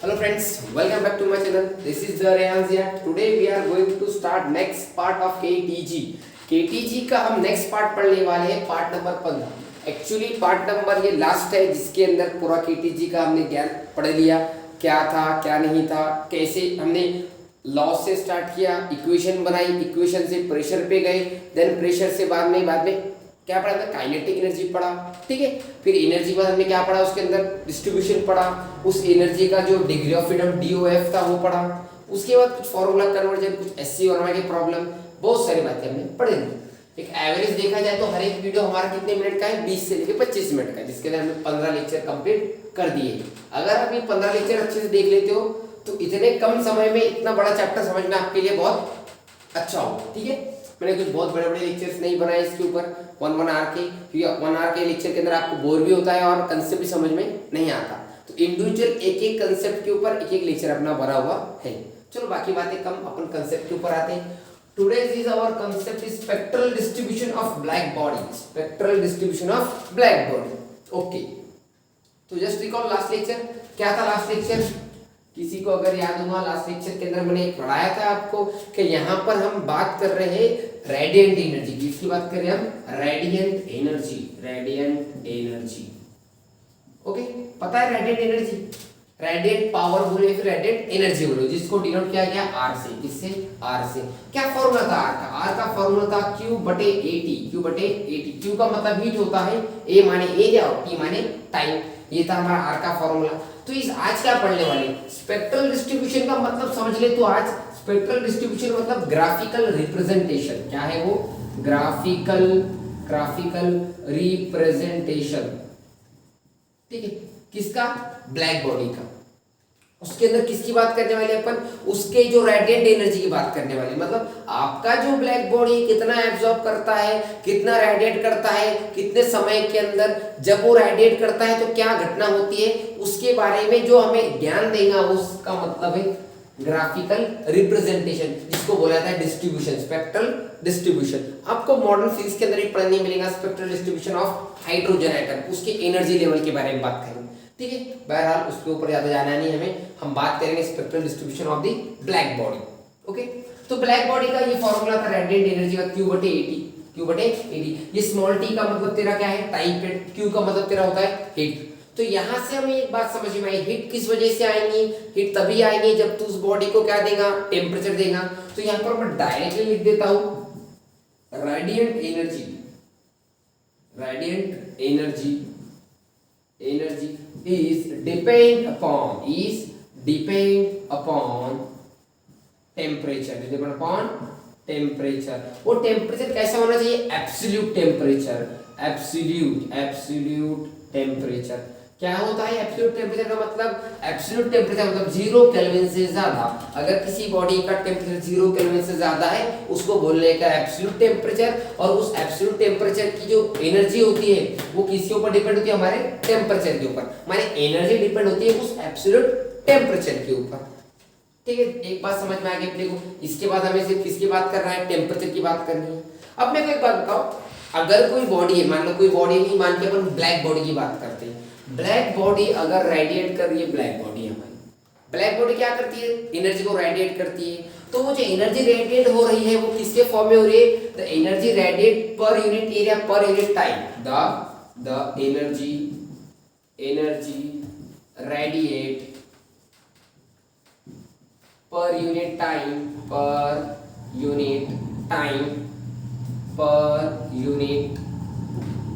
Hello friends, welcome back to my channel. This is the Rehan here. Today we are going to start next part of KTG. KTG का हम next part पढ़ने वाले हैं, part number 15. Actually part number ये last है जिसके अंदर पूरा KTG का हमने ज्ञान पढ़ लिया, क्या था क्या नहीं था, कैसे हमने लॉ से स्टार्ट किया, इक्वेशन बनाई, इक्वेशन से प्रेशर पे गए, देन प्रेशर से बाद में क्या पढ़ा था, काइनेटिक एनर्जी पढ़ा, ठीक है। फिर एनर्जी बाद हमने क्या पढ़ा, उसके अंदर डिस्ट्रीब्यूशन पढ़ा, उस एनर्जी का जो डिग्री ऑफ फ्रीडम DOF था वो पढ़ा। उसके बाद कुछ फॉर्मूला कन्वर्जन, कुछ SC वर्मा के प्रॉब्लम, बहुत सारी बातें हमने पढ़ी। एक एवरेज देखा जाए तो हर एक वीडियो हमारा कितने मिनट का है, 20 से लेकर 25 मिनट का, जिसके अंदर हमने 15 लेक्चर कंप्लीट कर दिए। अगर आप ये 15 लेक्चर अच्छे से देख लेते हो तो इतने कम समय में इतना बड़ा चैप्टर समझना आपके लिए बहुत अच्छा होगा, ठीक है। मैंने कुछ बहुत बड़े बड़े लेक्चर्स नहीं बनाए इसके ऊपर, 1 आवर के, क्योंकि 1 आवर के लेक्चर के अंदर आपको बोर भी होता है और कंसेप्ट भी समझ में नहीं आता। तो इंडिविजुअल एक एक कंसेप्ट के ऊपर एक एक लेक्चर अपना भरा हुआ है। चलो बाकी बातें कम, अपन कंसेप्ट के ऊपर आते हैं। Today's is our concept is spectral distribution of black body. Spectral distribution of black body, okay. तो जस्ट रिकॉल लास्ट लेक्चर, क्या था लास्ट लेक्चर, किसी को अगर याद होगा लास्ट लेक्चर के अंदर मैंने पढ़ाया था आपको कि यहाँ पर हम बात कर रहे हैं रेडिएंट एनर्जी की। इसकी बात करें हम radiant energy, radiant energy, okay. पता है रेडिएंट एनर्जी, रेडिएंट पावर बोले फिर रेडिएंट एनर्जी बोलो, जिसको डिनोट किया गया R से। किससे? R से। क्या फॉर्मूला था R का? R का फॉर्मूला था Q/AT, Q/AT। Q का मतलब हीट होता है, A माने एरिया और T माने टाइम। ये था हमारा R का फॉर्मूला। तो इस आज क्या पढ़ने वाले, स्पेक्ट्रल डिस्ट्रीब्यूशन का मतलब समझ ले तो आज स्पेक्ट्रल डिस्ट्रीब्यूशन मतलब ग्राफिकल रिप्रेजेंटेशन। क्या है वो? ग्राफिकल रिप्रेजेंटेशन, ठीक है। किसका? ब्लैक बॉडी का। उसके अंदर किसकी बात करने वाले अपन? उसके जो रेडिएंट एनर्जी की बात करने वाले, मतलब आपका जो ब्लैक बॉडी कितना एब्जॉर्ब करता है, कितना रेडिएट करता है, कितने समय के अंदर, जब वो रेडिएट करता है तो क्या घटना होती है, उसके बारे में जो हमें ज्ञान देगा उसका मतलब है ग्राफिकल रिप्रेजेंटेशन, जिसको बोला जाता है डिस्ट्रीब्यूशन, स्पेक्ट्रल डिस्ट्रीब्यूशन। आपको मॉडर्न फिजिक्स के अंदर ही पढ़ने मिलेगा spectral distribution of hydrogen atom, उसके एनर्जी लेवल के बारे में बात करेंगे, ठीक है। बहरहाल उसके ऊपर ज्यादा जाना नहीं हमें, हम बात करेंगे spectral distribution of the black body, okay. तो ब्लैक बॉडी का ये फॉर्मूला था रेडिएंट एनर्जी का Q/AT। ये स्मॉल t का मतलब तेरा क्या है, टाइम। Q का मतलब तेरा होता है हीट। तो यहां से हमें एक बात समझ में आई, हीट किस वजह से आएंगी? हीट तभी आएंगी जब तू उस बॉडी को क्या देगा, टेम्परेचर देगा। तो यहां पर मैं डायरेक्टली लिख देता हूं radiant energy, radiant energy is depend upon temperature, depend upon temperature। वो टेम्परेचर कैसा होना चाहिए? Absolute temperature, absolute temperature. क्या होता है एब्सोल्यूट टेम्परेचर का मतलब? एब्सोल्यूट टेम्परेचर मतलब 0 केल्विन से ज्यादा। अगर किसी बॉडी का टेम्परेचर 0 केल्विन से ज्यादा है उसको बोलने का एब्सोल्यूट टेम्परेचर। और उस एब्सोल्यूट टेम्परेचर की जो एनर्जी होती है वो किसके ऊपर डिपेंड होती है? हमारे टेम्परेचर के ऊपर। माने एनर्जी डिपेंड होती है उस एब्सोल्यूट टेम्परेचर के ऊपर, ठीक है। एक बात समझ में आ गई अपने को। इसके बाद हमें सिर्फ किसकी बात करना है? टेम्परेचर की बात करनी है। अब मेरे को एक बात बताओ, अगर कोई बॉडी है, मान लो कोई बॉडी नहीं, मान के अपन ब्लैक बॉडी की बात करते हैं। ब्लैक बॉडी अगर रेडिएट कर रही है, ब्लैक बॉडी हमारी, ब्लैक बॉडी क्या करती है? एनर्जी को रेडिएट करती है। तो वो जो एनर्जी रेडिएट हो रही है वो किसके फॉर्म में हो रही है? The energy radiate per unit area per unit time, the energy radiate per unit time, per unit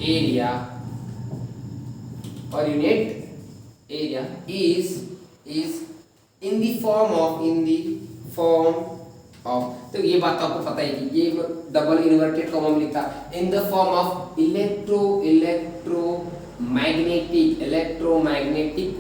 area is in the form of, तो ये बात तो आपको पता ही कि ये डबल इन्वर्टेड कॉमा में लिखा, in the form of electromagnetic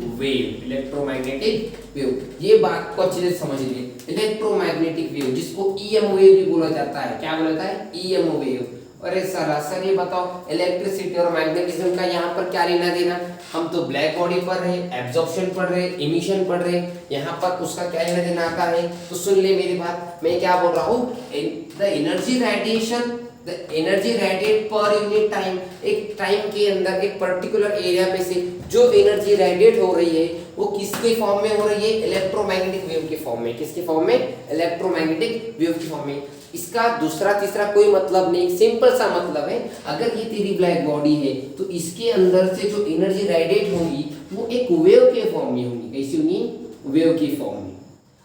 wave. ये बात को अच्छे से समझ लीजिए, इलेक्ट्रोमैग्नेटिक वेव, जिसको EM वेव भी बोला जाता है। क्या बोला जाता है? EM wave. अरे सर ये बताओ इलेक्ट्रिसिटी और मैग्नेटिज्म का यहाँ पर क्या लेना देना? हम तो ब्लैक बॉडी पढ़ रहे हैं, एब्जॉर्प्शन पढ़ रहे हैं, इमिशन पढ़ रहे हैं, यहाँ पर उसका क्या लेना देना आता है? तो सुन ले मेरी बात, मैं क्या बोल रहा हूँ, the energy radiation the energy radiate per unit time, एक टाइम के अंदर एक पर्टिकुलर एरिया में से जो एनर्जी रेडिएट हो रही है वो किसके फॉर्म में हो रही है, इलेक्ट्रोमैग्नेटिक वेव के फॉर्म में। किसके फॉर्म में, इलेक्ट्रोमैग्नेटिक वेव के फॉर्म में। इसका दूसरा तीसरा कोई मतलब नहीं, सिंपल सा मतलब है, अगर ये तेरी ब्लैक बॉडी है तो इसके अंदर से जो एनर्जी रेडिएट होगी वो एक वेव के फॉर्म में होगी। कैसी होगी, वेव के फॉर्म में।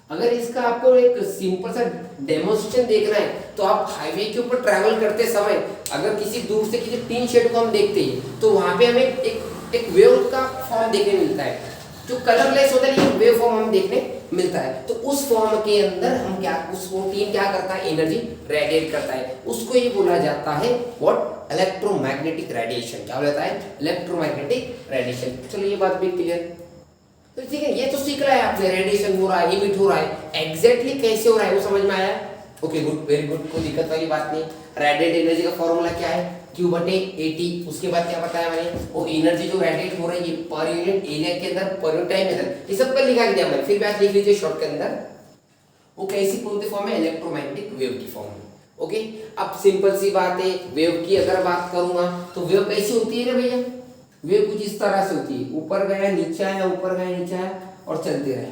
अगर इसका आपको एक सिंपल सा डेमोन्स्ट्रेशन देखना है तो आप हाईवे के ऊपर ट्रैवल करते समय अगर किसी दूर से किसी टीन शेड को हम देखते हैं तो वहां पे हमें एक वेव का फॉर्म देखने मिलता है, जो कलरलेस होता है लेकिन वेव फॉर्म हमें देखने मिलता है। तो उस फॉर्म के अंदर हम क्या, उसको टीन क्या करता है, एनर्जी रेडिएट करता है, उसको ये बोला जाता है व्हाट, इलेक्ट्रोमैग्नेटिक रेडिएशन। क्या बोला जाता है, इलेक्ट्रोमैग्नेटिक रेडिएशन। चलो ये बात भी क्लियर। तो ठीक है, ये तो सीख रहा है आपने, रेडिएशन हो रहा है, इमिट हो रहा है, एग्जैक्टली कैसे हो रहा है वो समझ में आया। ओके गुड, वेरी गुड, कोई दिक्कत वाली बात नहीं। रेडिएट एनर्जी का फॉर्मूला क्या है, Q/80। उसके बाद क्या बताया मैंने, वो एनर्जी जो रेडिएट हो रही है पर यूनिट एरिया के अंदर, पर यूनिट टाइम अंदर, ये सब कर लिखा दिया मैंने, फिर बात लिख लीजिए शॉर्ट के अंदर। वो कैसी कौन सी फॉर्म है, इलेक्ट्रोमैग्नेटिक वेव की फॉर्म में। ओके, अब सिंपल सी बात है, वेव की अगर बात करूंगा तो वेव कैसी होती है रे भैया, वेव कुछ इस तरह से होती है, ऊपर गया नीचे आया, ऊपर गया नीचे आया और चलते रहे।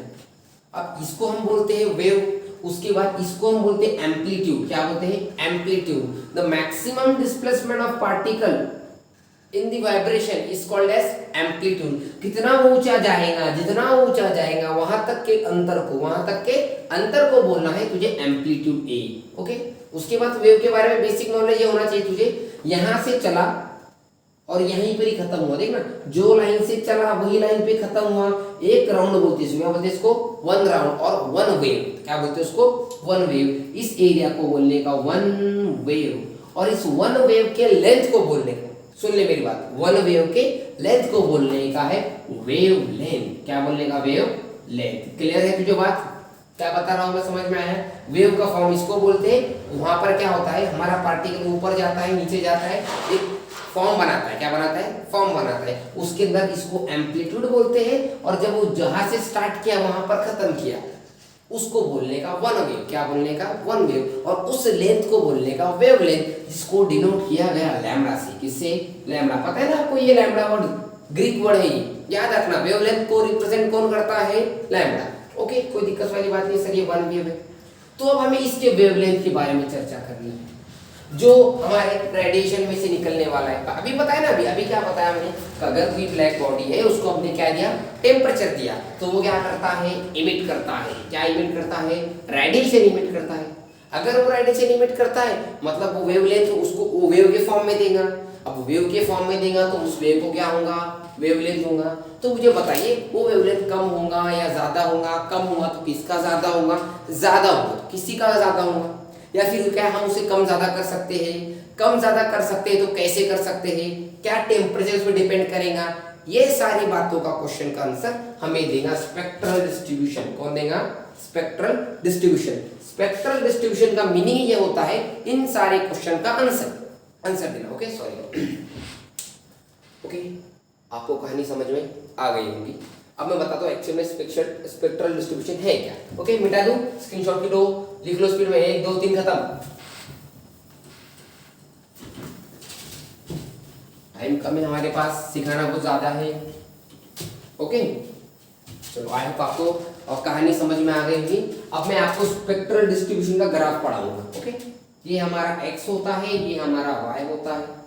अब इसको हम बोलते हैं वेव। उसके बाद इसको हम बोलते हैं एम्पलीट्यूड। क्या बोलते हैं, amplitude. The maximum displacement of particle in the vibration is called as amplitude. कितना ऊंचा जाएगा, जितना ऊंचा जाएगा वहां तक के अंतर को, वहां तक के अंतर को बोलना है तुझे एम्पलीट्यूड ए। ओके, उसके बाद वेव के बारे में बेसिक नॉलेज ये होना चाहिए तुझे, यहां से चला और यहीं पर ही खत्म हुआ। देखना, जो लाइन से चला वही लाइन पे खत्म हुआ, एक राउंड बोलते हैं, क्या बोलते हैं इसको, वन राउंड और वन वेव। क्या बोलते हैं उसको, वन वेव। इस एरिया को बोलने का वन वेव, और इस वन वेव के लेंथ को बोलने का, सुन ले मेरी बात, वन वेव के लेंथ को बोलने का है वेव लेंथ। क्या बोलने का, वेव लेंथ। क्लियर है तुझे बात, क्या बता रहा हूं मैं, समझ में आया। वेव का फॉर्म इसको बोलते हैं। वहां पर क्या होता है, हमारा पार्टिकल ऊपर जाता है, नीचे जाता है, एक फॉर्म बनाता है। क्या बनाता है, फॉर्म बनाता है। उसके अंदर इसको एम्पलीट्यूड बोलते हैं, और जब वो जहां से स्टार्ट किया वहां पर खत्म किया उसको बोलने का वन वेव। क्या बोलने का, वन वेव। और उस लेंथ को बोलने का वेव लेंथ, जिसको डिनोट किया गया लैम्बडा से। किससे, लैम्बडा। पता है ना आपको, ये लैम्बडा वर्ड ग्रीक वर्ड है, याद रखना। वेव लेंथ को रिप्रेजेंट कौन करता है, लैम्बडा। ओके, कोई दिक्कत वाली बात नहीं सर, ये वन वेव है। तो अब हमें इसके वेवलेंथ के बारे में चर्चा करनी है, जो हमारे रेडिएशन में से निकलने वाला है। अभी बताया ना, अभी क्या बताया मैंने, अगर कोई ब्लैक बॉडी है उसको हमने क्या दिया, टेम्परेचर दिया, तो वो क्या करता है, इमिट करता है। क्या इमिट करता है, रेडिएशन इमिट करता है। अगर वो रेडिएशन इमिट करता है मतलब वो वेवलेंथ उसको वो वेव के फॉर्म में देगा। अब वेव के फॉर्म में देगा तो उस वेव को क्या होगा, वेवलेंथ होगा। तो मुझे बताइए वो वेवलेंथ कम होगा या ज्यादा होगा, कम होगा तो किसका ज्यादा होगा, ज्यादा होगा तो किसी का ज्यादा होगा, या फिर क्या हम उसे कम ज्यादा कर सकते हैं, कम ज्यादा कर सकते हैं तो कैसे कर सकते हैं, क्या टेम्परेचर पे डिपेंड करेगा, ये सारी बातों का क्वेश्चन का आंसर हमें देगा स्पेक्ट्रल डिस्ट्रीब्यूशन। कौन देगा, स्पेक्ट्रल डिस्ट्रीब्यूशन। स्पेक्ट्रल डिस्ट्रीब्यूशन का मीनिंग ये होता है इन सारे क्वेश्चन का आंसर देना। Okay, sorry. ओके, आपको कहानी समझ में आ गई होगी। अब मैं बताता हूँ एक्चुअल में स्पेक्ट्रल डिस्ट्रीब्यूशन है क्या। ओके, मिटा दूं, स्क्रीनशॉट की लो, लिख लो स्पीड में, 1 2 3 खत्म। टाइम कम है हमारे पास, सिखाना बहुत ज्यादा है। ओके, चलो आई होप आपको और कहानी समझ में आ गई होगी। अब मैं आपको स्पेक्ट्रल डिस्ट्रीब्यूशन का ग्राफ पढ़ाऊंगा। ओके, ये हमारा x होता है, ये हमारा y होता है।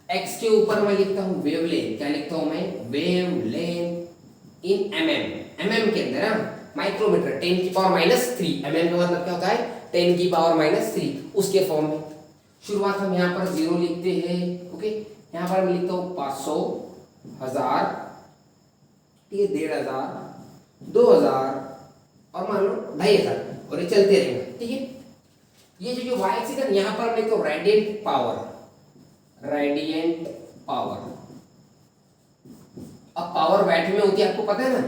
x के ऊपर मैं लिखता हूँ वेवलेंथ। क्या लिखता हूँ मैं, वेवलेंथ इन mm के अंदर माइक्रोमीटर 10 की पावर -3। mm का मतलब क्या होता है, 10 की पावर -3, उसके फॉर्म में। शुरुआत हम यहाँ पर 0 लिखते हैं। ओके, यहाँ पर मैं लिखता हूँ 500, 1000, ये 1500, 2000 और मान लो 2500, और ये चलते रहेंगे। ठीक है, ये जो y एक्सिस है यहाँ पर लिखो रेडिएंट पावर, रेडिएंट पावर। अब पावर वैट में होती है, आपको पता है ना,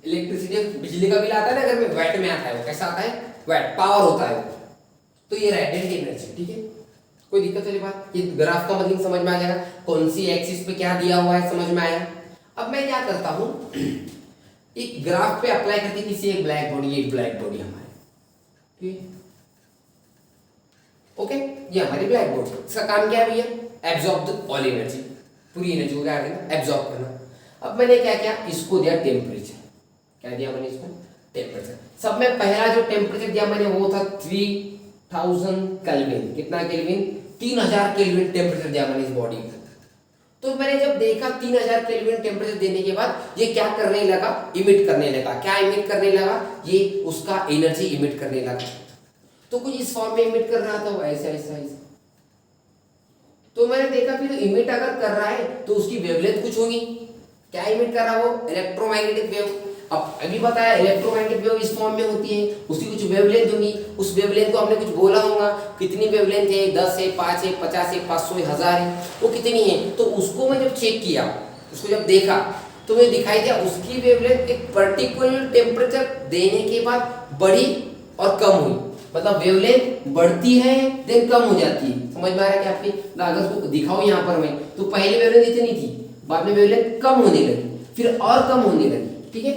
इलेक्ट्रिसिटी बिजली का बिल आता है ना घर में, वैट में आता है। वो कैसा आता है, वैट पावर होता है। तो ये रेडिएंट एनर्जी। ठीक है, कोई दिक्कत वाली बात, ये ग्राफ का मतलब समझ में आ जाएगा, कौन सी एक्सिस पे क्या दिया हुआ है, समझ में आया। अब मैं क्या करता हूँ, एक ग्राफ पे अप्लाई करके किसी एक ब्लैक बॉडी, एक ब्लैक बॉडी हमारे, ठीक है। ओके, ये हमारी ब्लैक बोर्ड, इसका काम क्या है भैया, एब्जॉर्ब द ऑल एनर्जी, पूरी एनर्जी को क्या करना, एब्जॉर्ब करना। अब मैंने क्या किया, इसको दिया टेम्परेचर, क्या दिया मैंने इसको, टेम्परेचर। सब में पहला जो टेम्परेचर दिया मैंने वो था 3000 केल्विन, कितना केल्विन, 3000 केल्विन टेम्परेचर दिया मैंने इस बॉडी को। तो मैंने जब देखा 3000 केल्विन टेम्परेचर देने के बाद ये क्या करने लगा, इमिट करने लगा। क्या इमिट करने लगा, ये उसका एनर्जी इमिट करने लगा। तो कुछ इस फॉर्म में इमिट कर रहा था वो, ऐसा ऐसा ऐसा। तो मैंने देखा फिर इमिट अगर कर रहा है तो उसकी वेवलेंथ कुछ होगी। क्या इमिट कर रहा है वो, इलेक्ट्रोमैग्नेटिक वेव। अब अभी बताया इलेक्ट्रोमैग्नेटिक वेव इस फॉर्म में होती है, उसकी कुछ वेवलेंथ होगी। उस वेवलेंथ को हमने कुछ बोला होगा, कितनी वेवलेंथ है, 10 है, 5 है, 50 है, 500 है, 1000 है, वो कितनी है। तो उसको मैं जब चेक किया, उसको जब देखा तो मुझे दिखाई दिया उसकी वेवलेंथ एक पर्टिकुलर टेम्परेचर देने के बाद बढ़ी और कम हुई। मतलब वेवलेंथ बढ़ती है देन कम हो जाती है। समझ में आ रहा है कि आपकी लागत को दिखाओ यहाँ पर मैं, तो पहले वेवलेंथ इतनी थी, बाद में वेवलेंथ कम होने लगी, फिर और कम होने लगी। ठीक है,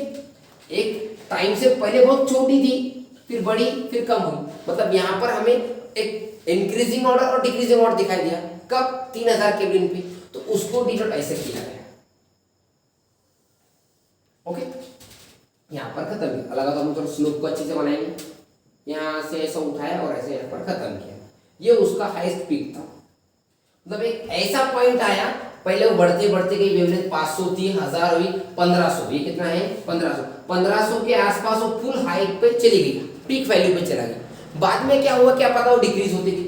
एक टाइम से पहले बहुत छोटी थी, फिर बढ़ी, फिर कम हुई। मतलब यहाँ पर हमें एक इंक्रीजिंग ऑर्डर और डिक्रीजिंग ऑर्डर दिखाई दिया। कब, 3000 केल्विन पे। तो उसको डिनोट ऐसे किया गया। ओके, यहाँ पर खत्म किया। अलग तो हम थोड़ा स्लोप को अच्छे से बनाएंगे। यहाँ से ऐसा उठाया और ऐसे यहाँ पर खत्म किया। ये उसका हाईएस्ट पीक था। मतलब एक ऐसा पॉइंट आया, पहले वो बढ़ते बढ़ते गई, वेवलेंथ 500 थी, 1000 हुई, 1500। ये कितना है, 1500। 1500 के आसपास वो फुल हाइट पे चली गई, पीक वैल्यू पे चला गई। बाद में क्या हुआ क्या पता, वो डिक्रीज होती गई।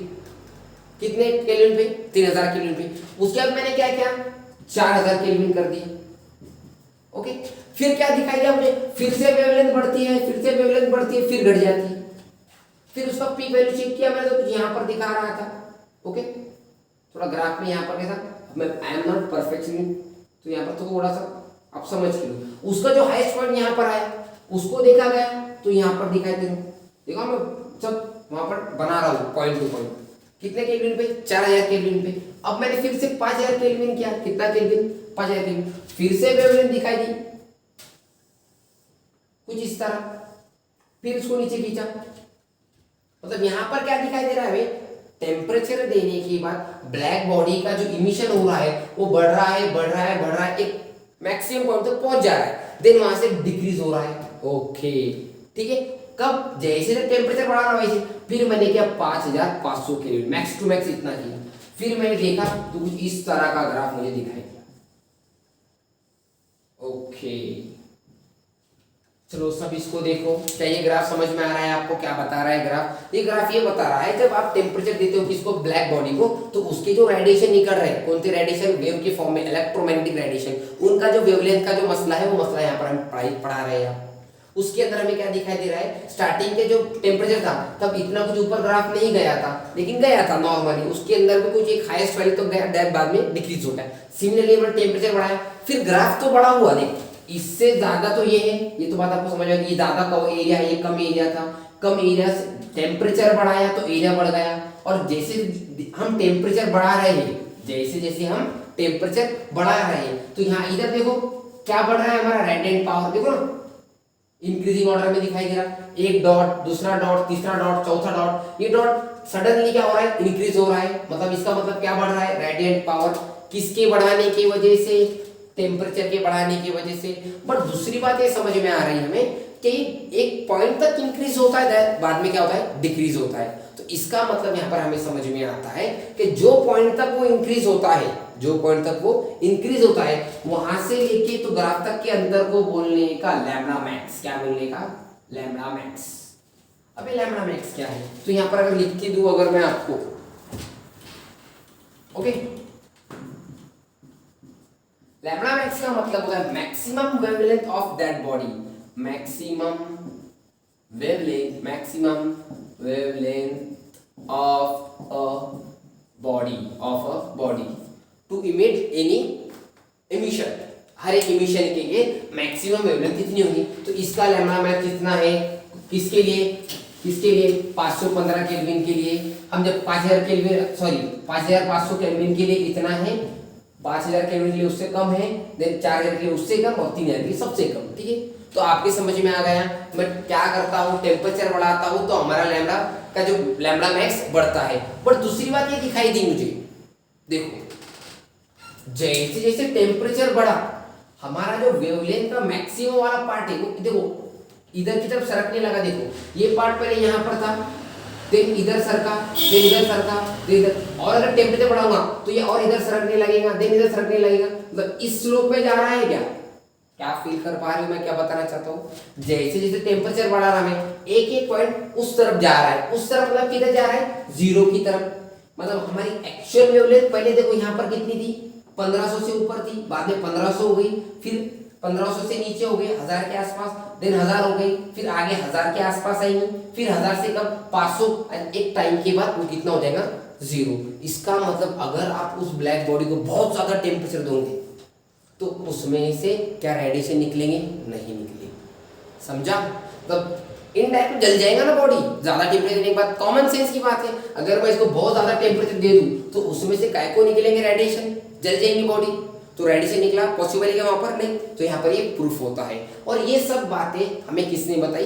कितने केल्विन पे, 3000 केल्विन पे। उसके बाद मैंने क्या किया, 4000 केल्विन कर दिया। ओके, फिर क्या दिखाई दिया मुझे, फिर से वेवलेंथ बढ़ती है, फिर से वेवलेंथ बढ़ती है, फिर घट जाती है। फिर उसका पीक वैल्यू चेक किया मैंने, तो कुछ यहाँ पर दिखा रहा था। ओके, थोड़ा ग्राफ में यहाँ पर कैसा, मैं आई एम नॉट परफेक्शनिस्ट, तो यहाँ पर थोड़ा सा आप समझ के लो। उसका जो हाईएस्ट पॉइंट यहाँ पर आया, उसको देखा गया, तो यहाँ पर दिखाई दे रहा हूँ। देखो मैं सब वहां पर बना रहा हूँ पॉइंट टू पॉइंट। कितने केल्विन पे, 4000 केल्विन पे। अब मैंने फिर से 5000 केल्विन किया, कितना केल्विन, 5000 केल्विन। फिर से वेवलेंथ दिखाई दी कुछ इस तरह, फिर उसको नीचे खींचा। मतलब यहाँ पर क्या दिखाई दे रहा है हमें, टेम्परेचर देने के बाद ब्लैक बॉडी का जो इमिशन हो रहा है वो बढ़ रहा है, बढ़ रहा है, बढ़ रहा है, एक मैक्सिमम पॉइंट तक पहुंच जा रहा है, देन वहां से डिक्रीज हो रहा है। ओके, ठीक है। कब, जैसे टेम्परेचर बढ़ा रहा वैसे। फिर मैंने किया 5500 केल्विन, मैक्स टू मैक्स इतना किया। फिर मैंने देखा तो कुछ इस तरह का ग्राफ मुझे दिखाई दिया। ओके, चलो सब इसको देखो। क्या ये ग्राफ समझ में आ रहा है आपको, क्या बता रहा है ग्राफ? ये ग्राफ ये बता रहा है, जब आप टेम्परेचर देते हो किसको, ब्लैक बॉडी को, तो उसके जो रेडिएशन निकल रहे हैं, कौन से रेडिएशन, वेव के फॉर्म में, इलेक्ट्रोमैग्नेटिक रेडिएशन, उनका जो वेवलेंथ का जो मसला है, वो मसला यहाँ पर हम पढ़ा रहे हैं। उसके अंदर हमें क्या दिखाई दे रहा है, स्टार्टिंग के जो टेम्परेचर था तब इतना कुछ ऊपर ग्राफ नहीं गया था, लेकिन गया था नॉर्मली। उसके अंदर भी कुछ एक हाईएस्ट वैल्यू तो गया, डेप्थ बाद में डिक्रीज होता है। सिमिलरली हमने टेम्परेचर बढ़ाया, फिर ग्राफ तो बड़ा हुआ, देख इससे ज्यादा तो ये है, ये तो बात आपको समझ में, ये ज्यादा का एरिया है, ये कम एरिया था, कम एरिया से टेम्परेचर बढ़ाया तो एरिया बढ़ गया। और जैसे हम टेम्परेचर बढ़ा रहे हैं, जैसे जैसे हम टेम्परेचर बढ़ा रहे हैं, तो यहाँ इधर देखो क्या बढ़ रहा है हमारा, रेडिएंट पावर देखो ना, इंक्रीजिंग ऑर्डर में दिखाई दे रहा है। एक डॉट, दूसरा डॉट, तीसरा डॉट, चौथा डॉट, ये डॉट सडनली क्या हो रहा है, इंक्रीज हो रहा है। मतलब इसका मतलब क्या बढ़ रहा है, रेडिएंट पावर। किसके बढ़ाने की वजह से, टेम्परेचर के बढ़ाने की वजह से। बट दूसरी बात ये समझ में आ रही है हमें कि एक पॉइंट तक इंक्रीज होता है, बाद में क्या होता है, डिक्रीज होता है। तो इसका मतलब यहाँ पर हमें समझ में आता है कि जो पॉइंट तक वो इंक्रीज होता है, जो पॉइंट तक वो इंक्रीज होता है, वहां से लेके तो ग्राफ तक के अंदर को बोलने का लैम्डा मैक्स, क्या बोलने का, लैम्डा मैक्स। अबे लैम्डा मैक्स क्या है, तो यहाँ पर अगर लिख के दूं अगर मैं आपको, ओके, लैम्डा मैक्स का मतलब होता है maximum wavelength of that body, maximum wavelength, maximum wavelength of a body to emit any emission. हर एक इमिशन के लिए मैक्सिमम वेवलेंथ कितनी होगी, तो इसका लैम्डा मैक्स कितना है, किसके लिए, किसके लिए, 515 केल्विन के लिए। हम जब 5000 केल्विन, सॉरी 5500 केल्विन के लिए इतना है, 5000 केल्विन के लिए उससे कम है, देन 4000 के लिए उससे कम, और 3000 के लिए सबसे कम। ठीक है, तो आपके समझ में आ गया। मैं क्या करता हूँ, टेम्परेचर बढ़ाता हूँ तो हमारा लैम्बडा का जो लैम्बडा मैक्स बढ़ता है। बट दूसरी बात ये दिखाई दी मुझे, देखो जैसे जैसे टेम्परेचर बढ़ा हमारा जो वेवलेंथ का मैक्सिमम वाला पार्ट है वो देखो इधर की तरफ सरकने लगा। देखो ये पार्ट पहले यहाँ पर था, देन इधर सरका, देन इधर सरका, देन इधर, और अगर टेम्परेचर बढ़ाऊंगा तो ये और इधर सरकने लगेगा, देन इधर सरकने लगेगा। मतलब इस स्लोप पे जा रहा है क्या? क्या फील कर पा रहे हो मैं क्या बताना चाहता हूँ? जैसे जैसे टेम्परेचर बढ़ा रहा है एक एक पॉइंट उस तरफ जा रहा है। उस तरफ मतलब किधर जा रहा है? जीरो की तरफ। मतलब हमारी एक्चुअल वेवलेंथ पहले देखो यहाँ पर कितनी थी, 1500 से ऊपर थी, बाद में 1500 हो गई, फिर 1500 से नीचे हो गई 1000 के आसपास, देन 1000 हो गई, फिर आगे 1000 के आसपास आएंगी, फिर 1000 से कम 500, एक टाइम के बाद वो कितना हो जाएगा? जीरो। इसका मतलब अगर आप उस ब्लैक बॉडी को बहुत ज्यादा टेम्परेचर दोगे तो उसमें से क्या रेडिएशन निकलेंगे? नहीं निकलेंगे। समझा? मतलब इनडायरेक्ट जल जाएगा ना बॉडी ज्यादा टेम्परेचर देने के बाद। कॉमन सेंस की बात है, अगर मैं इसको बहुत ज्यादा टेम्परेचर दे दूं तो उसमें से काय को निकलेंगे? रेडिएशन, जल जाएंगी बॉडी। तो रेडिएशन निकला, पॉसिबल है क्या वहां पर? नहीं। तो यहाँ पर ये प्रूफ होता है। और ये सब बातें हमें किसने बताई?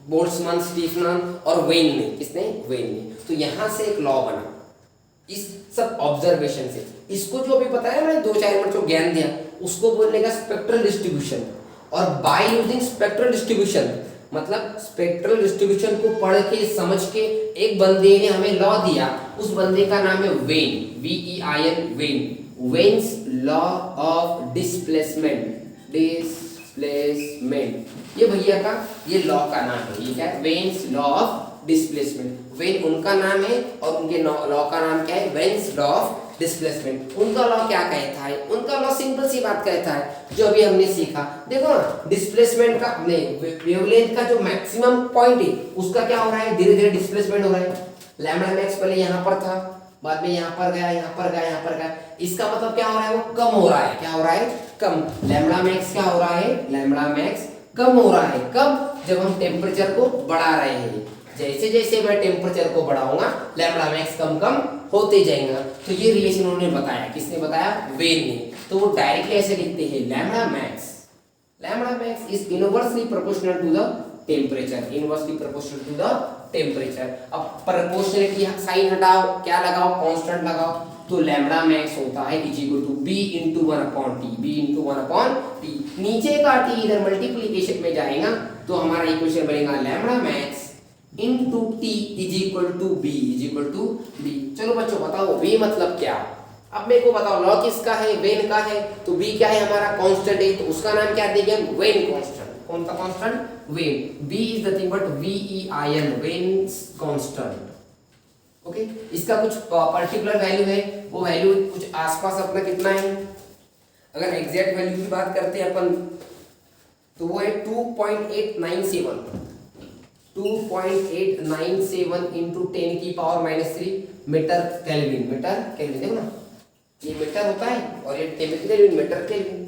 बोल्ट्जमान, स्टीफन और वेन ने। किसने? वेन ने। तो यहाँ से एक लॉ बना इस सब ऑब्जर्वेशन से। इसको जो अभी बताया मैंने 2-4 मिनट जो ज्ञान दिया उसको बोलने का स्पेक्ट्रल डिस्ट्रीब्यूशन। और बाय यूजिंग स्पेक्ट्रल डिस्ट्रीब्यूशन मतलब स्पेक्ट्रल डिस्ट्रीब्यूशन को पढ़ के समझ के एक बंदे ने हमें लॉ दिया, उस बंदे का नाम है when, VEIN, when. Veins law of displacement. ये भैया का ये लॉ का नाम है। ये क्या है? Veins law of displacement. When उनका नाम है और उनके लॉ का नाम क्या है? Veins law of displacement. उनका लॉ क्या कहता है? उनका लॉ सिंपल सी बात कहता है जो अभी हमने सीखा। देखो ना, डिस्प्लेसमेंट का वेवलेंथ का जो मैक्सिमम पॉइंट है उसका क्या हो रहा है? धीरे धीरे डिस्प्लेसमेंट हो रहा है। लैम्बडा मैक्स पहले यहाँ पर था, बाद में यहाँ पर गया, यहाँ पर गया, यहाँ पर गया। इसका मतलब क्या हो रहा है? वो कम हो रहा है। क्या हो रहा है? कम। लैम्बडा मैक्स क्या हो रहा है? लैम्बडा मैक्स कम हो रहा है। कब? जब हम टेम्परेचर को बढ़ा रहे हैं। जैसे जैसे मैं टेम्परेचर को बढ़ाऊंगा लैम्बडा मैक्स कम कम होते जाएगा। तो ये रिलेशन उन्होंने बताया। किसने बताया? वेन ने। तो वो डायरेक्टली ऐसे लिखते हैं, lambda max is inversely proportional to the temperature. Inversely proportional to the temperature. अब प्रोपोर्शनलिटी साइन हटाओ, क्या लगाओ? कांस्टेंट लगाओ। तो लैम्बडा मैक्स होता है is equal to b into 1/t। b into 1/t। नीचे का t इधर मल्टीप्लिकेशन में जाएगा तो हमारा इक्वेशन बनेगा lambda max into t is equal to b, is equal to b। चलो बच्चों बताओ v मतलब क्या? अब मेरे को बताओ लॉ किसका है? वेन का है। तो b क्या है? हमारा कांस्टेंट है, तो उसका नाम क्या देंगे? When constant. कौन सा constant? When. b is nothing but VEIN, veins constant. Okay. इसका कुछ पर्टिकुलर वैल्यू है, वो वैल्यू कुछ आसपास अपना कितना है? अगर एग्जैक्ट वैल्यू की बात करते हैं अपन तो वो है 2.897 into 10 की power -3 metre kelvin. Metre kelvin देखो ना, ये मीटर होता है और ये टेम्परेचर मीटर केल्विन।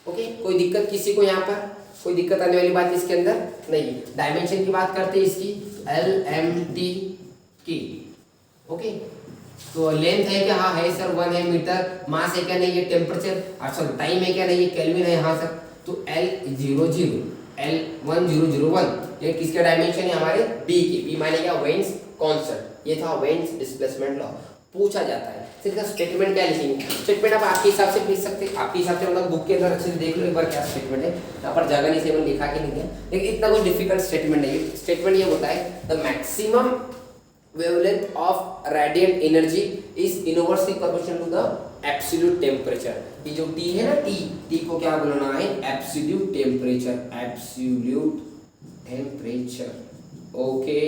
ओके। कोई दिक्कत किसी को? यहाँ पर कोई दिक्कत आने वाली बात इसके अंदर नहीं। डायमेंशन की बात करते हैं इसकी, LMT की। ओके। तो लेंथ है क्या? हाँ है सर, 1 है मीटर। मास है क्या? नहीं। ये टेम्परेचर, अच्छा टाइम है क्या? नहीं। ये केल्विन है। हाँ सर। तो L1001 ये किसके डायमेंशन है? हमारे b के। b माने क्या? Veins constant. ये था वेन्स डिस्प्लेसमेंट लॉ। पूछा जाता है फिर इसका स्टेटमेंट क्या लिखेंगे? स्टेटमेंट आप आपके हिसाब से लिख सकते हैं, आपके हिसाब से। मतलब बुक के अंदर अच्छे से देख लो एक बार क्या स्टेटमेंट है। यहाँ पर जगह नहीं से मैंने लिखा के नहीं दिया, लेकिन इतना कुछ डिफिकल्ट स्टेटमेंट नहीं है। स्टेटमेंट ये होता है the maximum wavelength of radiant energy is inversely proportional to the absolute temperature। ये जो T है ना, T को क्या बोलना है? absolute temperature। absolute temperature। Okay.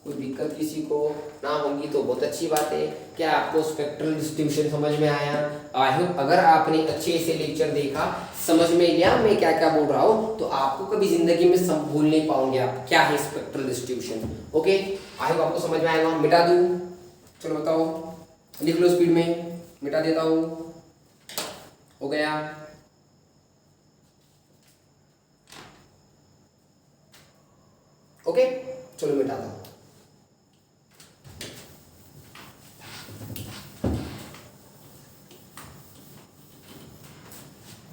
कोई दिक्कत किसी को ना होगी तो बहुत अच्छी बात है। क्या आपको स्पेक्ट्रल डिस्ट्रीब्यूशन समझ में आया? आई होप अगर आपने अच्छे से लेक्चर देखा, समझ में लिया मैं क्या क्या बोल रहा हूँ, तो आपको कभी जिंदगी में भूल नहीं पाओगे आप क्या है spectral distribution. Okay. I hope आपको समझ में आएगा। मिटा दूँ? चलो बताओ, लिख लो स्पीड में, मिटा देता हूँ। हो गया? ओके। चलो मिटा दो।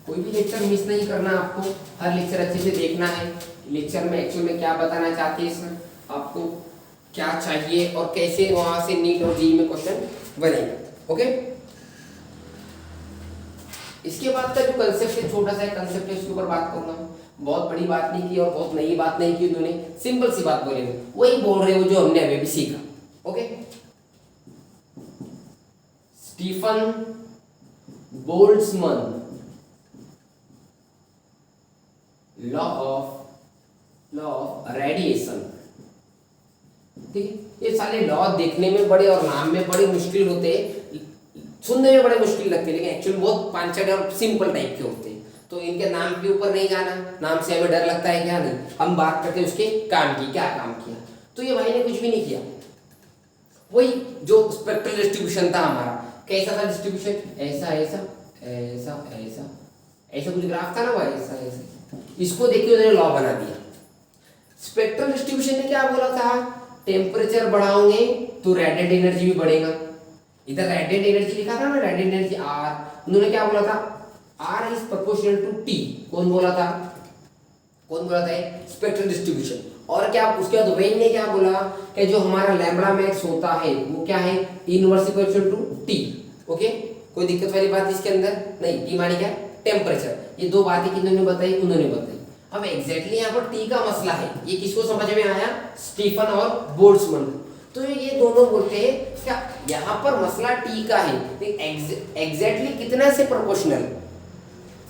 कोई भी लेक्चर मिस नहीं करना, आपको हर लेक्चर अच्छे से देखना है। लेक्चर में एक्चुअल में क्या बताना चाहते हैं इसमें, आपको क्या चाहिए और कैसे वहां से नीट और जेईई में क्वेश्चन बनेगा। ओके, इसके बाद का जो कंसेप्ट है, छोटा सा कंसेप्ट है, उसके ऊपर बात करूंगा। बहुत बड़ी बात नहीं की और बहुत नई बात नहीं की उन्होंने, सिंपल सी बात बोले, वही बोल रहे हो जो हमने अभी भी सीखा। Okay, Stefan Boltzmann law of radiation. ठीक है, ये सारे लॉ देखने में बड़े और नाम में बड़े मुश्किल होते हैं, सुनने में बड़े मुश्किल लगते हैं, लेकिन एक्चुअली बहुत पांचट और सिंपल टाइप के होते हैं। तो इनके नाम के ऊपर नहीं जाना, नाम से हमें डर लगता है क्या, नहीं, हम बात करते हैं उसके काम की, क्या काम किया। तो ये भाई ने कुछ भी नहीं किया, वही जो स्पेक्ट्रल डिस्ट्रीब्यूशन था हमारा, कैसा था डिस्ट्रीब्यूशन, ऐसा ऐसा ऐसा ऐसा ऐसा कुछ ग्राफ था ना भाई, ऐसा ऐसा, इसको देखिए उन्होंने लॉ बना दिया। स्पेक्ट्रल डिस्ट्रीब्यूशन ने क्या बोला था, टेम्परेचर बढ़ाओगे तो रेडिएंट एनर्जी भी बढ़ेगा। इधर रेडिएंट एनर्जी लिखा था ना, रेडिएंट एनर्जी आर, उन्होंने क्या बोला था, R is proportional to T. कौन बोला था, कौन बोला था, स्पेक्ट्रल डिस्ट्रीब्यूशन। और क्या उसके बाद वेन ने क्या बोला कि जो हमारा लैम्बडा मैक्स होता है वो क्या है, inverse proportional to T. Okay, कोई दिक्कत वाली बात इसके अंदर नहीं, टी माने क्या, टेम्परेचर। ये दो बातें किन्होंने बताई, उन्होंने बताई। अब एग्जैक्टली यहाँ पर टी का मसला है, ये किसको समझ में आया, स्टीफन और बोल्ट्जमैन। तो ये दोनों बोलते हैं क्या यहाँ पर मसला टी का है, एग्जैक्टली कितना से प्रोपोर्शनल,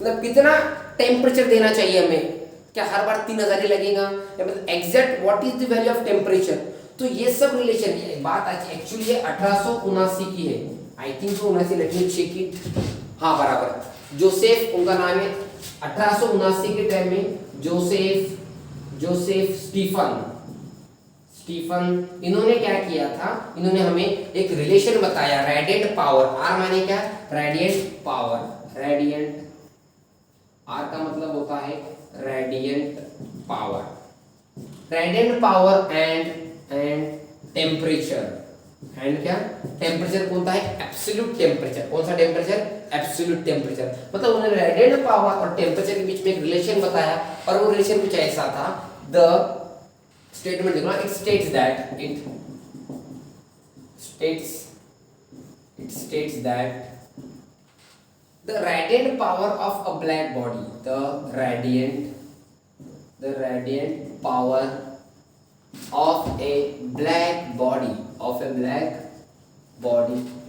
मतलब कितना टेम्परेचर देना चाहिए हमें, क्या हर बार 3000 ही लगेगा, या मतलब exact what is the value of temperature. तो ये सब रिलेशन, ये बात आज एक्चुअली ये 1879 की है, I think so 79, let me check it, हाँ बराबर, जोसेफ उनका नाम है। 1879 के टाइम में जोसेफ स्टीफन इन्होंने क्या किया था, इन्होंने हमें एक रिलेशन बताया, रेडिएंट पावर, आर माने क्या, रेडिएंट पावर, रेडिएंट आर का मतलब होता है radiant power, radiant power and temperature, and क्या, टेम्परेचर कौन सा है, एब्सोल्यूट टेम्परेचर। कौन सा टेम्परेचर, एब्सोल्यूट टेम्परेचर। मतलब उन्होंने रेडिएंट पावर और टेम्परेचर के बीच में एक रिलेशन बताया, और वो रिलेशन कुछ ऐसा था, द स्टेटमेंट देखो ना, it states that the radiant power of a black body, the radiant power of a black body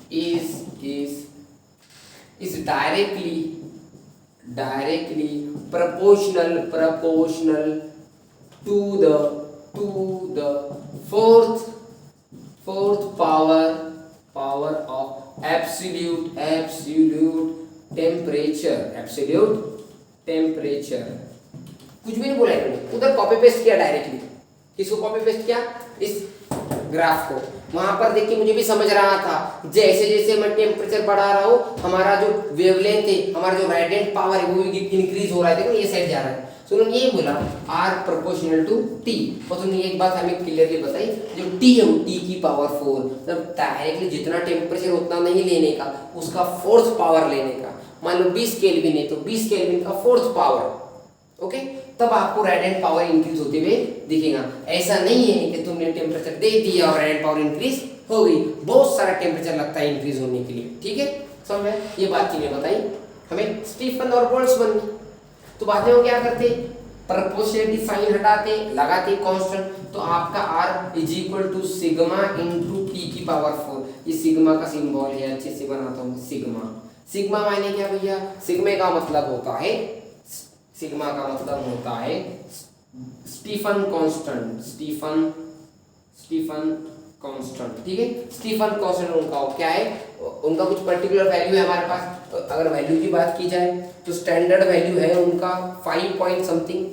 is directly proportional to the fourth power of absolute temperature। कुछ भी नहीं बोला इन्होंने, उधर कॉपी पेस्ट किया directly. किसको कॉपी पेस्ट किया, इस ग्राफ को। वहां पर देखिए मुझे भी समझ रहा था, जैसे जैसे मैं टेम्परेचर बढ़ा रहा हूँ, हमारा जो वेवलेंथ है, हमारा जो रेडिएंट पावर है, वो भी इंक्रीज हो रहा है। देखो ये साइड जा रहा है। तो उन्होंने ये बोला आर प्रोपोर्शनल टू टी। और उन्होंने एक बात हमें क्लियरली बताई, जो टी है वो टी की पावर 4, मतलब डायरेक्टली जितना टेम्परेचर उतना नहीं लेने का, उसका फोर्थ पावर लेने का। मान लो 20 केल्विन है तो 20 केल्विन का फोर्थ पावर। ओके, तब आपको रेडिएंट पावर इंक्रीज होते हुए दिखेगा। ऐसा नहीं है कि तुमने टेम्परेचर दे दिया और रेडिएंट पावर इंक्रीज हो गई, बहुत सारा टेम्परेचर लगता है इंक्रीज होने के लिए। ठीक है, समझ में, ये बात किन्हें बताई हमें, स्टीफन और बोल्ट्जमैन ने। तो बाद में वो क्या करते, प्रोपोर्शनलिटी साइन हटाते, लगाते कांस्टेंट, तो आपका R is equal to sigma into T की पावर 4। ये सिग्मा का सिंबल है, अच्छे से बनाता हूँ। सिग्मा मायने क्या भैया, सिग्मा का मतलब होता है स्टीफन कांस्टेंट। ठीक है, स्टीफन कांस्टेंट उनका क्या है, उनका कुछ पर्टिकुलर वैल्यू है हमारे पास। तो अगर वैल्यू की बात की जाए तो स्टैंडर्ड वैल्यू है उनका 5 पॉइंट समथिंग,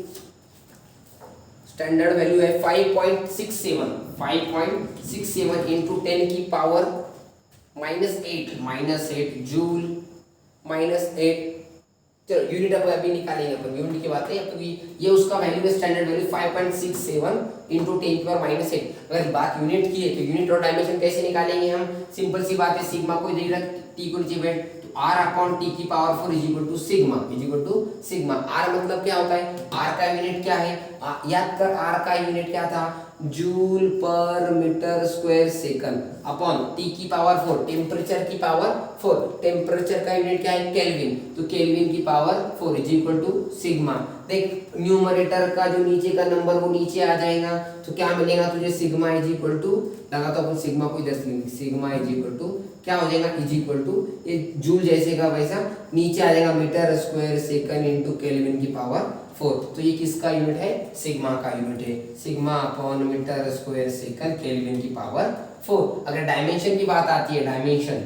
स्टैंडर्ड वैल्यू है 5.67 इंटू 10 की पावर -8 जूल -8। चलो यूनिट अब अभी निकालेंगे अपन, यूनिट की बात है। तो ये उसका वैल्यू है, स्टैंडर्ड वैल्यू 5.67 इंटू 10 की पावर -8। अगर बात यूनिट की है तो यूनिट और डायमेंशन कैसे निकालेंगे हम, सिंपल सी बात है, सिग्मा को इधर टी को नीचे बैठ, तो r अपॉन टी की power 4 is equal to sigma. r मतलब क्या होता है, r का यूनिट क्या है, याद कर r का यूनिट क्या था, joule per metre square second upon T की पावर 4 टेम्परेचर की पावर 4, टेम्परेचर का यूनिट क्या है केल्विन, तो केल्विन की power 4 is equal to sigma. देख न्यूमरेटर का जो नीचे का नंबर वो नीचे आ जाएगा, तो क्या मिलेगा तुझे, सिग्मा इज इक्वल टू, लगा तो अपन सिग्मा को इधर से लेंगे, सिग्मा इज इक्वल टू क्या हो जाएगा, इज इक्वल टू ये जूल जैसे का वैसा नीचे आ जाएगा metre square second into kelvin की पावर 4। तो ये किसका यूनिट है, सिग्मा का यूनिट है, sigma upon metre square second kelvin की पावर 4। अगर डायमेंशन की बात आती है, डायमेंशन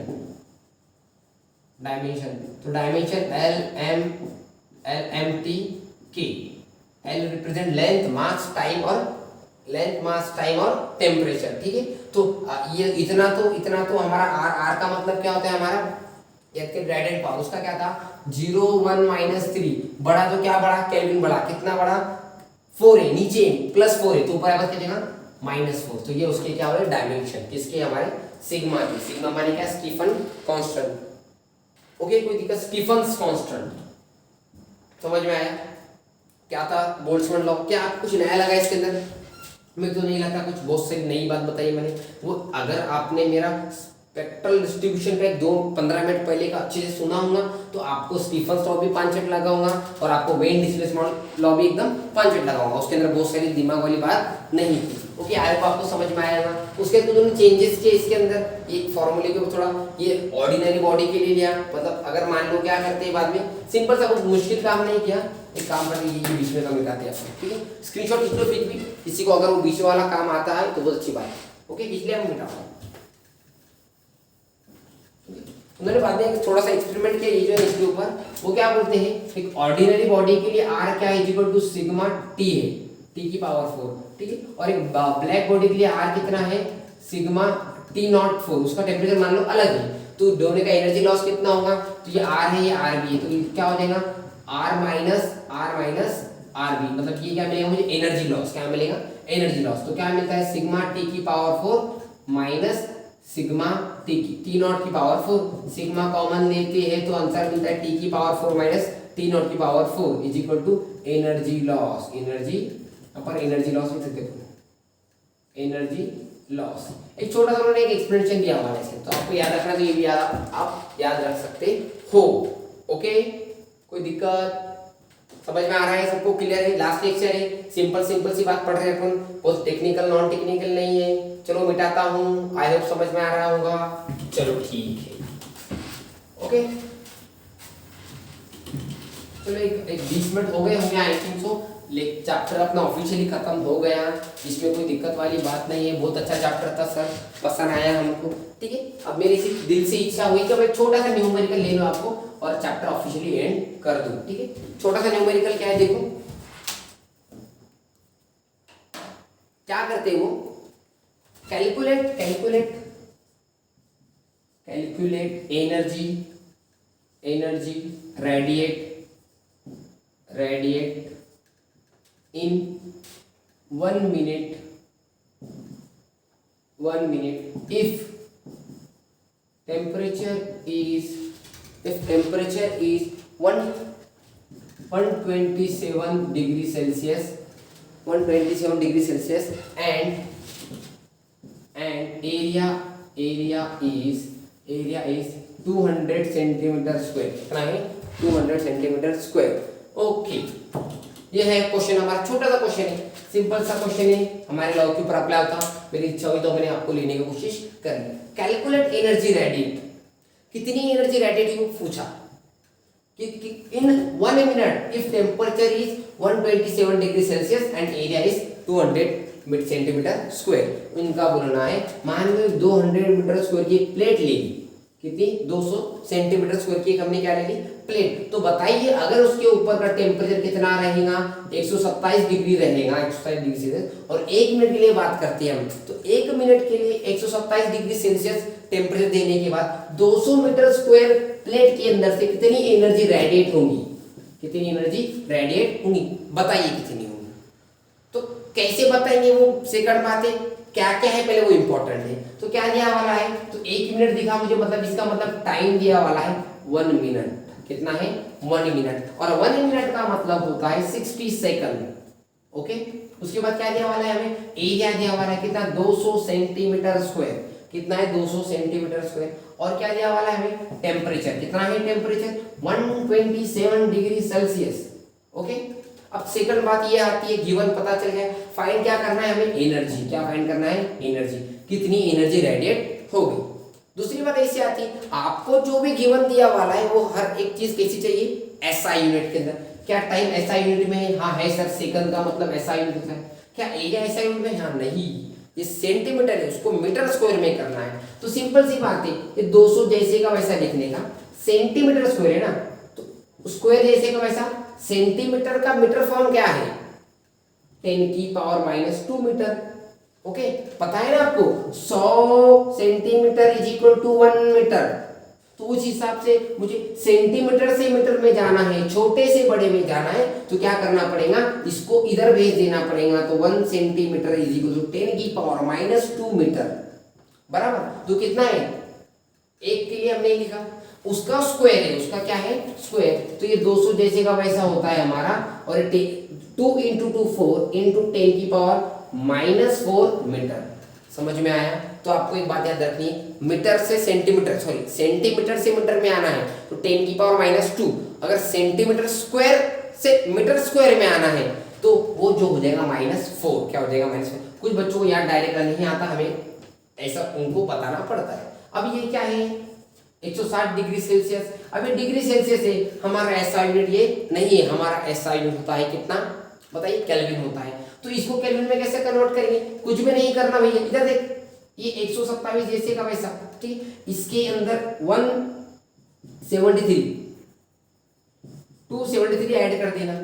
तो dimension L M T K, L represent length mass time और टेम्परेचर, ठीक है। तो ये इतना तो हमारा आर का मतलब क्या होता है हमारा, ग्रेडियंट पावर, उसका क्या था 0 1 -3, बड़ा तो क्या बड़ा, केल्विन बड़ा, कितना बड़ा 4 है, नीचे +4 है तो ऊपर आएगा कितना -4। तो ये उसके क्या हो रहे डायमेंशन, किसके हमारे सिग्मा के, सिग्मा माने क्या, स्टीफन कांस्टेंट। ओके, कोई दिक्कत, स्टीफन्स कांस्टेंट समझ में आया, क्या था बोल्ट्जमैन लॉ, क्या कुछ नया लगा इसके अंदर, मुझे तो नहीं लगता कुछ, बहुत सारी नई बात बताई मैंने। वो अगर आपने मेरा स्पेक्ट्रल डिस्ट्रीब्यूशन का 2-15 मिनट पहले का अच्छे से सुना होगा तो आपको स्टीफन्स लॉ भी 5 मिनट लगाऊंगा और आपको वेन डिस्प्लेसमेंट लॉ भी एकदम 5 मिनट लगाऊंगा, उसके अंदर बहुत सारी दिमाग वाली बात नहीं थी। ओके, आई होप आपको समझ में आएगा। उसके बाद उन्होंने चेंजेस किए इसके अंदर, ये फॉर्मूले को थोड़ा ये ऑर्डिनरी बॉडी के लिए लिया, मतलब अगर मान लो क्या करते हैं बाद में, सिंपल सा कुछ मुश्किल काम नहीं किया, एक काम करके ये बीच में का मिटाते हैं, ठीक है। स्क्रीनशॉट खींच लो, फिर भी किसी को अगर वो बीच वाला काम आता है तो बहुत अच्छी बात है। ओके, खींच लिया, हम मिटाओ। उन्होंने बाद में थोड़ा सा एक्सपेरिमेंट किया, ये जो है इसके ऊपर, वो क्या बोलते हैं, एक ऑर्डिनरी बॉडी के लिए r क्या है, इक्वल टू सिग्मा t है, t की पावर 4, ठीक है। और एक ब्लैक बॉडी के लिए r कितना है, सिग्मा T04, उसका टेम्परेचर मान लो अलग है, तो दोनों का एनर्जी लॉस कितना होगा, तो ये r है ये r भी है, तो ये क्या हो जाएगा r माइनस r भी, मतलब ये क्या मिलेगा मुझे, एनर्जी लॉस, क्या मिलेगा एनर्जी लॉस। तो क्या मिलता है, सिग्मा t की पावर 4 माइनस सिग्मा T0 की पावर 4, सिग्मा कॉमन लेते हैं तो आंसर मिलता है t की पावर 4 माइनस T0 की power 4 is equal to energy loss, energy loss में देखो एनर्जी लॉस। एक छोटा सा उन्होंने एक एक्सप्लेनेशन दिया हुआ है इसके, तो आपको याद रखना, तो ये भी आप याद रख सकते हो। ओके, कोई दिक्कत, समझ में आ रहा है सबको, क्लियर है। लास्ट लेक्चर है, सिंपल सी बात पढ़ रहे हैं अपन, बहुत टेक्निकल नॉन टेक्निकल नहीं है। चलो मिटाता हूँ, आई होप समझ में आ रहा होगा, चलो ठीक है। ओके, चलो एक 20 मिनट हो गए होंगे आई थिंक सो, चैप्टर अपना ऑफिशियली खत्म हो गया, इसमें कोई दिक्कत वाली बात नहीं है। बहुत अच्छा चैप्टर था सर, पसंद आया हमको, ठीक है। अब मेरी सिर्फ दिल से इच्छा हुई कि अब एक छोटा सा न्यूमेरिकल ले लो आपको और चैप्टर ऑफिशियली एंड कर दूं, ठीक है। छोटा सा न्यूमेरिकल क्या है, देखो क्या करते हैं वो, calculate energy radiate in 1 minute if temperature is 127 degree Celsius and area is 200 centimeter square, कितना है 200 centimeter square। ओके, ये है क्वेश्चन हमारा, छोटा सा क्वेश्चन है, सिंपल सा क्वेश्चन है, हमारे लॉ के ऊपर अप्लाई होता, मेरी इच्छा हुई तो मैंने आपको लेने की कोशिश करी। कैलकुलेट एनर्जी रेडिएट, कितनी एनर्जी रेडिएट हुई पूछा कि इन 1 minute if temperature is 127 degree Celsius and area is 200 centimetre square. इनका बोलना है, मान लो 200 मीटर स्क्वायर की प्लेट लेगी, कितनी 200 सेंटीमीटर स्क्वायर की हमने क्या ले ली प्लेट, तो बताइए अगर उसके ऊपर का टेम्परेचर कितना रहेगा, 127 डिग्री रहेगा, 127 डिग्री सेल्सियस, और 1 मिनट के लिए बात करते हैं हम, तो 1 मिनट के लिए 127 डिग्री सेल्सियस टेम्परेचर देने के बाद 200 मीटर स्क्वायर प्लेट के अंदर से कितनी एनर्जी रेडिएट होगी, कितनी एनर्जी रेडिएट होगी, बताइए कितनी होगी। तो कैसे बताएंगे वो सेकंड बात है, क्या क्या है पहले वो इंपॉर्टेंट है। तो क्या दिया वाला है, तो 1 मिनट दिखा मुझे, मतलब इसका मतलब टाइम दिया वाला है 1 मिनट। कितना है 1 मिनट, और 1 मिनट का मतलब होता है 60 सेकंड। ओके, उसके बाद क्या दिया वाला है हमें, एरिया दिया वाला है कितना 200 सेंटीमीटर स्क्वायर। कितना है 200 सेंटीमीटर स्क्वायर। और क्या दिया वाला है हमें, टेम्परेचर। कितना है टेम्परेचर 127 डिग्री सेल्सियस। ओके, अब सेकंड बात ये आती है, गिवन पता चल गया, फाइंड क्या करना है हमें, एनर्जी। क्या फाइंड करना है, एनर्जी। कितनी एनर्जी रेडिएट हो गई। दूसरी बात ऐसी आती है, आपको जो भी गिवन दिया वाला है वो हर एक चीज कैसी चाहिए, एसआई यूनिट के अंदर। क्या टाइम एसआई यूनिट में है, हाँ है सर, सेकंड का मतलब एसआई यूनिट होता है। क्या एरिया एसआई यूनिट में, हाँ नहीं, ये सेंटीमीटर है, उसको मीटर स्क्वायर में करना है। तो सिंपल सी बात है, ये 200 जैसे का वैसा लिखने का, सेंटीमीटर स्क्वायर है ना, तो स्क्वायर जैसे का वैसा, सेंटीमीटर का मीटर फॉर्म क्या है, 10⁻⁻² मीटर। ओके, पता है ना आपको 100 centimetre is equal to 1 metre. तो उस हिसाब से मुझे सेंटीमीटर से मीटर में जाना है, छोटे से बड़े में जाना है, तो क्या करना पड़ेगा, इसको इधर भेज देना पड़ेगा। तो 1 centimetre is equal to 10⁻² metre, बराबर। तो कितना है, एक के लिए हमने लिखा, उसका स्क्वायर है, उसका क्या है, स्क्वायर। तो ये 200 जैसे का वैसा होता है हमारा, और 2 × 2 4 × 10⁻⁻4 मीटर। समझ में आया। तो आपको एक बात याद रखनी है, मीटर से सेंटीमीटर, सॉरी सेंटीमीटर से मीटर में आना है तो 10⁻²। अगर सेंटीमीटर स्क्वायर से मीटर स्क्वायर में आना है तो वो जो हो जाएगा -4। क्या हो जाएगा, -4। कुछ बच्चों को याद डायरेक्ट नहीं आता, हमें ऐसा उनको बताना पड़ता है। अब ये क्या है, 160 डिग्री सेल्सियस। अभी डिग्री सेल्सियस है, हमारा एसआई यूनिट ये नहीं है, हमारा एसआई यूनिट होता है कितना, बताइए, केल्विन होता है। तो इसको केल्विन में कैसे कन्वर्ट करेंगे, कुछ भी नहीं करना भैया, इधर देख, ये 127 जैसे का वैसा, ठीक। इसके अंदर 273 ऐड कर देना,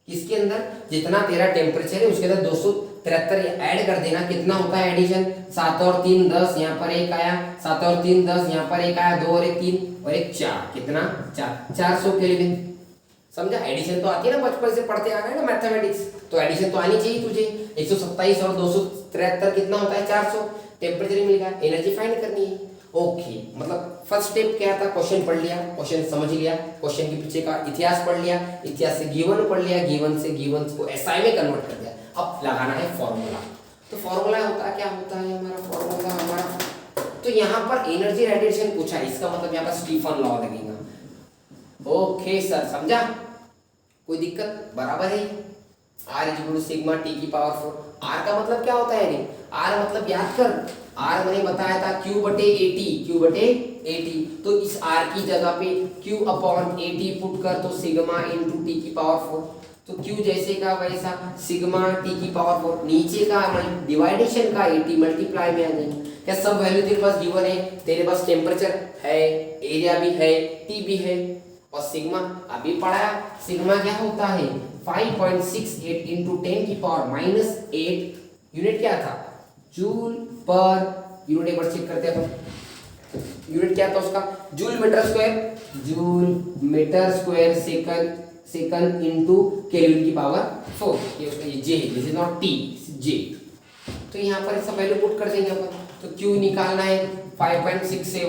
इसके अंदर जितना तेरा टेम्परेचर है उसके अंदर 273 ऐड कर देना। कितना होता है एडिशन, 7 और 3 10, यहाँ पर एक आया, 7 और 3 10, यहाँ पर एक आया, 2 और 1 3 और 1 4। कितना, 400 केल्विन। समझा, एडिशन तो आती है ना, बचपन से पढ़ते आ रहे हैं ना मैथमेटिक्स, तो एडिशन तो आनी चाहिए तुझे। 127 और 273 कितना होता है, 400। टेम्परेचर मिल गया, एनर्जी फाइंड करनी है। ओके, मतलब फर्स्ट स्टेप क्या था, क्वेश्चन पढ़ लिया, क्वेश्चन समझ लिया, क्वेश्चन के पीछे का इतिहास पढ़ लिया, इतिहास से गिवन पढ़ लिया, गिवन से गिवन को एसआई में कन्वर्ट कर दिया। अब लगाना है फॉर्मूला। तो फॉर्मूला होता क्या होता है हमारा, फॉर्मूला हमारा, तो यहाँ पर एनर्जी रेडिएशन पूछा है, इसका मतलब यहाँ पर स्टीफन लॉ लगेगा। ओके सर, समझा, कोई दिक्कत, बराबर है। R = σ/T⁴। R का मतलब क्या होता है, R मतलब याद कर, R मैंने बताया था Q/80। तो इस R की जगह पे Q/80 पुट कर, तो σ×T⁴। तो Q जैसे का वैसा σ/T⁴, नीचे का डिवाइडेशन का 80 मल्टीप्लाई में आ जाएंगे। क्या सब वैल्यू तेरे पास गिवन है, तेरे पास टेम्परेचर है, एरिया भी है, T भी है, और सिग्मा अभी पढ़ा। सिग्मा क्या होता है, 5.68 × 10⁻⁻8। यूनिट क्या था, जूल पर यूनिट। एक बार चेक करते हैं अपन, यूनिट क्या था उसका, joule metre square second into kelvin की पावर 4। ये उसका ये जे है, this is not T, J. तो यहाँ पर सब वैल्यू पुट कर देंगे अपन। तो क्यू निकालना है 5.67 ×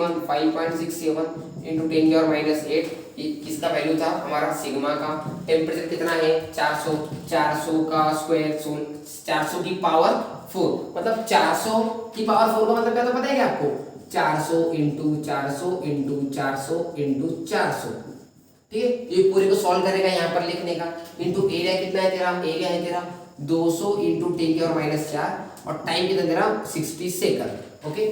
10⁻⁸। किसका वैल्यू था, हमारा सिग्मा का। टेम्परेचर कितना है, 400 का स्क्वायर 400 की पावर 4, मतलब 400 की पावर 4 का मतलब क्या, तो पता है क्या आपको, 400 × 400 × 400 × 400। ठीक है, ये पूरे को सॉल्व करेगा, यहाँ पर लिखने का, इंटू एरिया कितना है तेरा, एरिया है तेरा 200 × 10⁻⁴, और टाइम कितना तेरा 60 सेकंड। ओके,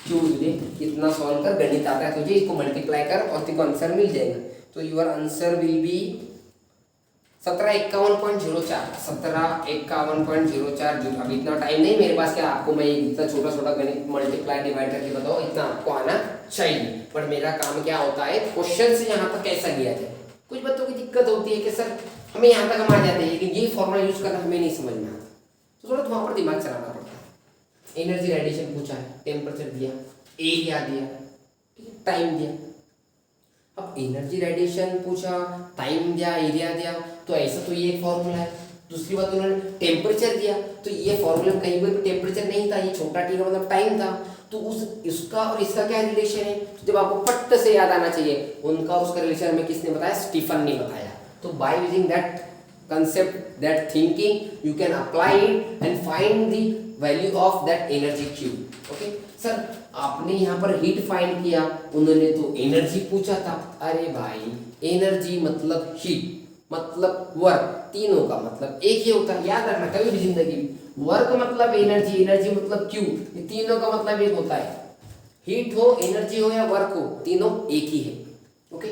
चूज ले कितना सॉल्व कर, गणित आता है तुझे, इसको मल्टीप्लाई कर और तेरे को आंसर मिल जाएगा। तो your answer will be 1751.04। 1751.04 joule. अभी इतना टाइम नहीं मेरे पास, क्या आपको मैं इतना छोटा गणित मल्टीप्लाई डिवाइड करके बताओ, इतना आपको आना चाहिए। पर मेरा काम क्या होता है, क्वेश्चन से यहाँ तक कैसा गया जाए। कुछ बच्चों की दिक्कत होती है कि सर हमें यहाँ तक हम आ जाते हैं, लेकिन ये फॉर्मूला यूज करना हमें नहीं समझ में आता, तो थोड़ा वहाँ पर दिमाग चलाना पड़ता है। एनर्जी रेडिएशन पूछा है, टेम्परेचर दिया, एरिया दिया, ठीक है, टाइम दिया। अब एनर्जी रेडिएशन पूछा, टाइम दिया, एरिया दिया, तो ऐसा तो ये फॉर्मूला है। दूसरी बात उन्होंने टेम्परेचर दिया, तो ये फॉर्मूला कहीं पर भी टेम्परेचर नहीं था, ये छोटा टी का मतलब टाइम था, तो उस इसका और इसका क्या रिलेशन है, तो जब आपको फट से याद आना चाहिए उनका उसका रिलेशन हमें किसने बताया, स्टीफन ने बताया। तो by using that concept, that thinking, you can apply it and find the value of that energy Q. Okay sir, आपने यहाँ पर हीट फाइंड किया, उन्होंने तो एनर्जी पूछा था। अरे भाई, एनर्जी मतलब हीट मतलब वर्क, तीनों का मतलब एक ही होता है, याद रखना कभी भी जिंदगी में। वर्क मतलब एनर्जी, एनर्जी मतलब क्यू, ये तीनों का मतलब एक होता है। हीट हो, एनर्जी हो या वर्क हो, तीनों एक ही है। ओके,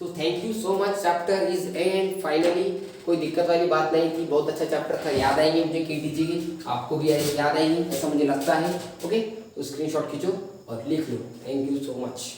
तो thank you so much, chapter is and finally. कोई दिक्कत वाली बात नहीं थी, बहुत अच्छा चैप्टर था, याद आएंगे मुझे केटीजी की, आपको भी याद आएंगी ऐसा मुझे लगता है। ओके, तो स्क्रीनशॉट खींचो और लिख लो। Thank you so much.